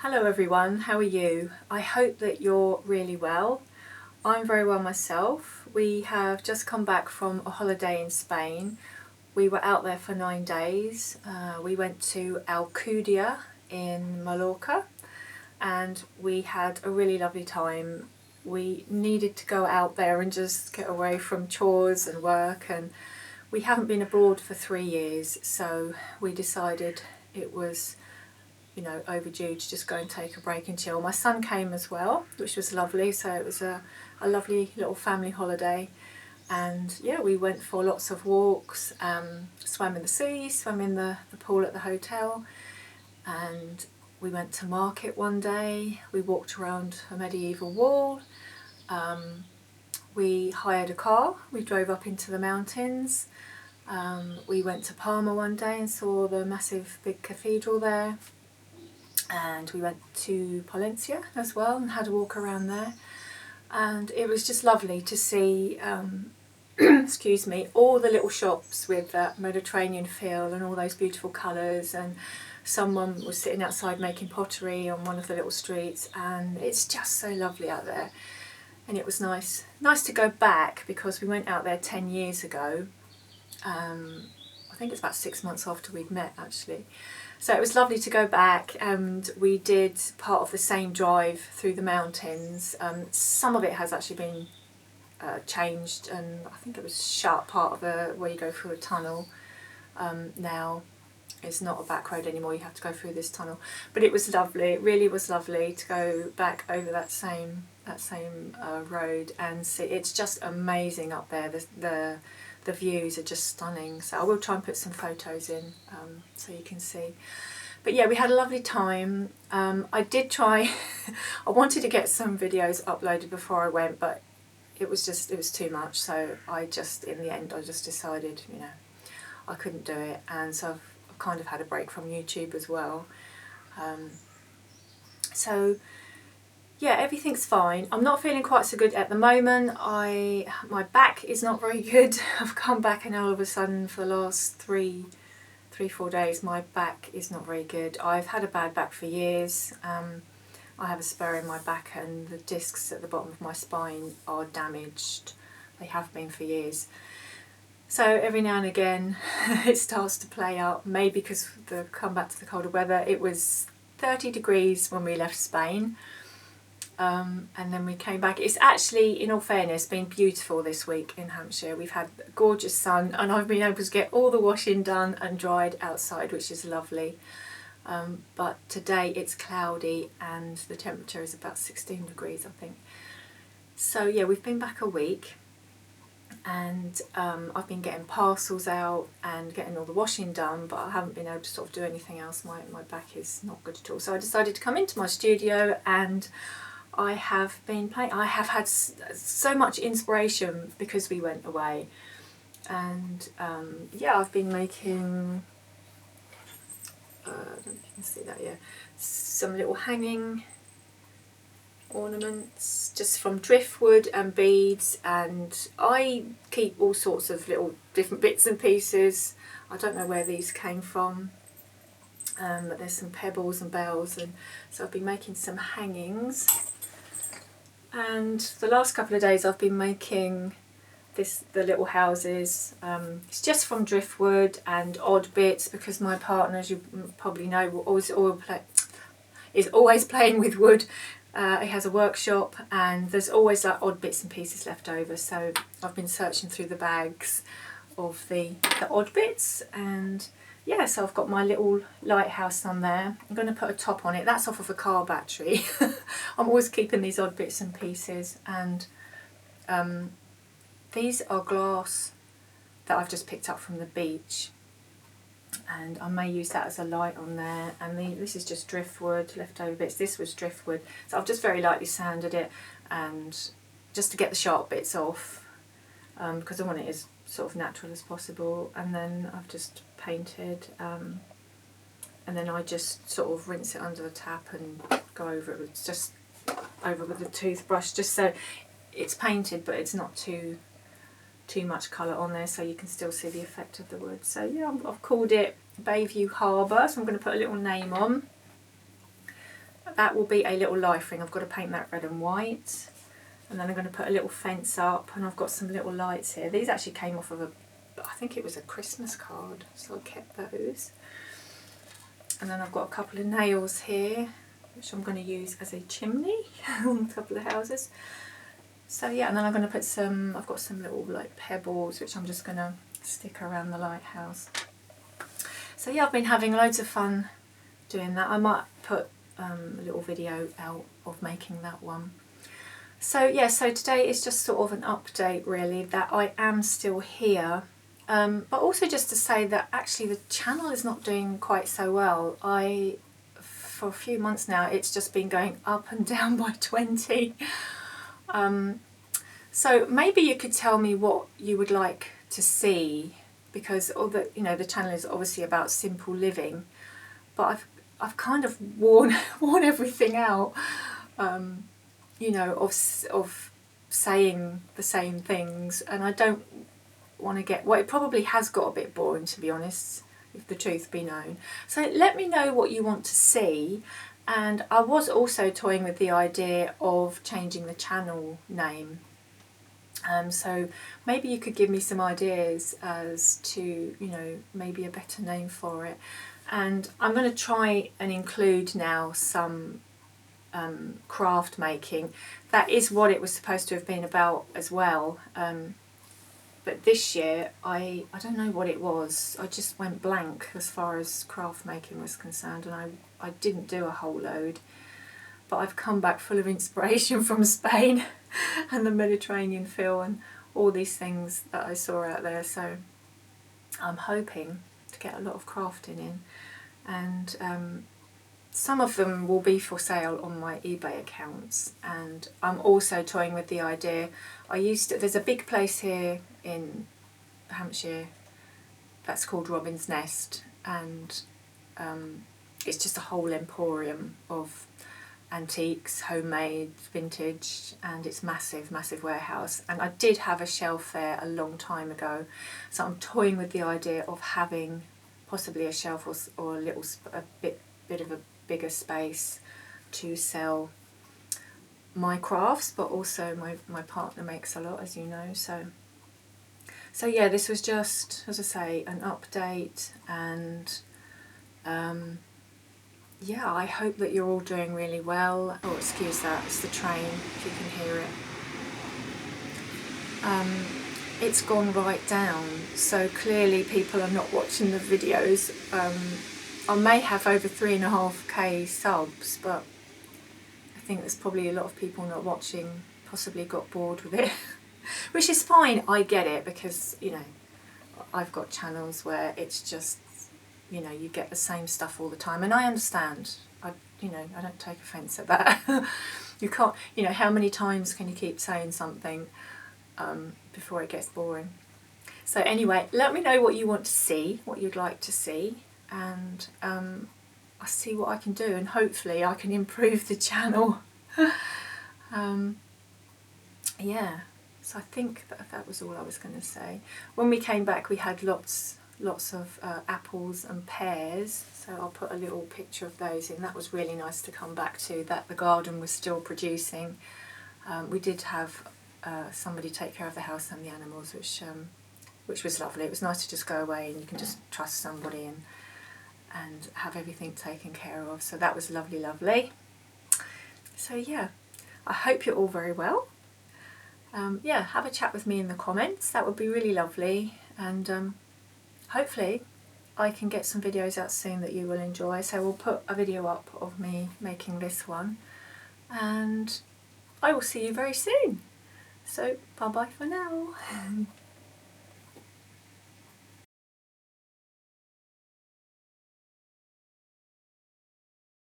Hello everyone, how are you? I hope that you're really well. I'm very well myself. We have just come back from a holiday in Spain. We were out there for 9 days. We went to Alcudia in Mallorca and we had a really lovely time. We needed to go out there and just get away from chores and work, and we haven't been abroad for 3 years, so we decided it was overdue to just go and take a break and chill. My son came as well, which was lovely, so it was a lovely little family holiday. And yeah, we went for lots of walks, swam in the sea, swam in the pool at the hotel, and we went to market one day. We walked around a medieval wall. We hired a car, we drove up into the mountains. We went to Palma one day and saw the massive big cathedral there. And we went to Palencia as well and had a walk around there, and it was just lovely to see excuse me, all the little shops with that Mediterranean feel and all those beautiful colours, and someone was sitting outside making pottery on one of the little streets, and it's just so lovely out there. And it was nice to go back, because we went out there 10 years ago. I think it's about 6 months after we'd met actually. So it was lovely to go back, and we did part of the same drive through the mountains. Some of it has actually been changed, and I think it was shut, part of where you go through a tunnel. Now it's not a back road anymore, you have to go through this tunnel. But it was lovely, it really was lovely to go back over that same road and see. It's just amazing up there. The views are just stunning, so I will try and put some photos in so you can see. But yeah, we had a lovely time. I did try I wanted to get some videos uploaded before I went, but it was too much, so in the end I just decided I couldn't do it, and so I've kind of had a break from YouTube as well. So yeah, everything's fine. I'm not feeling quite so good at the moment. My back is not very good. I've come back and all of a sudden for the last 4 days my back is not very good. I've had a bad back for years. I have a spur in my back, and the discs at the bottom of my spine are damaged. They have been for years. So every now and again it starts to play up, maybe because come back to the colder weather. It was 30 degrees when we left Spain. And then we came back. It's actually, in all fairness, been beautiful this week in Hampshire. We've had gorgeous sun, and I've been able to get all the washing done and dried outside, which is lovely. But today it's cloudy and the temperature is about 16 degrees, I think. So yeah, we've been back a week, and I've been getting parcels out and getting all the washing done, but I haven't been able to sort of do anything else. My back is not good at all. So I decided to come into my studio, and I have been playing. I have had so much inspiration because we went away, and yeah, I've been making, I don't know if you can see that, yeah, some little hanging ornaments just from driftwood and beads, and I keep all sorts of little different bits and pieces. I don't know where these came from, but there's some pebbles and bells, and so I've been making some hangings. And the last couple of days I've been making the little houses. It's just from driftwood and odd bits, because my partner, as you probably know, is always playing with wood. He has a workshop, and there's always like odd bits and pieces left over, so I've been searching through the bags of the odd bits, and yeah, so I've got my little lighthouse on there. I'm going to put a top on it. That's off of a car battery. I'm always keeping these odd bits and pieces, and these are glass that I've just picked up from the beach, and I may use that as a light on there. And this is just driftwood, leftover bits. This was driftwood, so I've just very lightly sanded it, and just to get the sharp bits off, because I want it as sort of natural as possible. And then I've just painted, and then I just sort of rinse it under the tap and go over it with a toothbrush, just so it's painted but it's not too much colour on there, so you can still see the effect of the wood. So yeah, I've called it Bayview Harbour, so I'm going to put a little name on. that will be a little life ring. I've got to paint that red and white, and then I'm going to put a little fence up, and I've got some little lights here. These actually came off of I think it was a Christmas card, so I kept those. And then I've got a couple of nails here, which I'm going to use as a chimney on top of the houses. So yeah, and then I'm going to put I've got some little like pebbles, which I'm just going to stick around the lighthouse. So yeah, I've been having loads of fun doing that. I might put a little video out of making that one. So yeah, so today is just sort of an update really, that I am still here. But also just to say that actually the channel is not doing quite so well. For a few months now, it's just been going up and down by 20. So maybe you could tell me what you would like to see, because the channel is obviously about simple living, but I've kind of worn everything out, of saying the same things, and I don't want to get, well, it probably has got a bit boring, to be honest, if the truth be known. So let me know what you want to see. And I was also toying with the idea of changing the channel name. So maybe you could give me some ideas as to, maybe a better name for it. And I'm going to try and include now some craft making. That is what it was supposed to have been about as well. But this year, I don't know what it was. I just went blank as far as craft making was concerned, and I didn't do a whole load. But I've come back full of inspiration from Spain and the Mediterranean feel and all these things that I saw out there. So I'm hoping to get a lot of crafting in, and some of them will be for sale on my eBay accounts. And I'm also toying with the idea, there's a big place here in Hampshire that's called Robin's Nest, and it's just a whole emporium of antiques, homemade, vintage, and it's massive warehouse. And I did have a shelf there a long time ago, so I'm toying with the idea of having possibly a shelf or a bit of a bigger space to sell my crafts, but also my partner makes a lot, as you know. So yeah, this was just, as I say, an update, and yeah, I hope that you're all doing really well. Oh, excuse that, it's the train, if you can hear it. It's gone right down, so clearly people are not watching the videos. I may have over 3.5k subs, but I think there's probably a lot of people not watching, possibly got bored with it. Which is fine, I get it, because, I've got channels where it's just, you get the same stuff all the time, and I understand. I don't take offence at that. You can't, how many times can you keep saying something before it gets boring? So anyway, let me know what you want to see, what you'd like to see, and I'll see what I can do, and hopefully I can improve the channel. Yeah, so I think that was all I was going to say. When we came back, we had lots of apples and pears, so I'll put a little picture of those in. That was really nice to come back to, that the garden was still producing. We did have somebody take care of the house and the animals, which was lovely. It was nice to just go away and you can just trust somebody and have everything taken care of. So that was lovely. So yeah, I hope you're all very well. Yeah, have a chat with me in the comments. That would be really lovely, and hopefully I can get some videos out soon that you will enjoy. So we'll put a video up of me making this one, and I will see you very soon. So bye bye for now.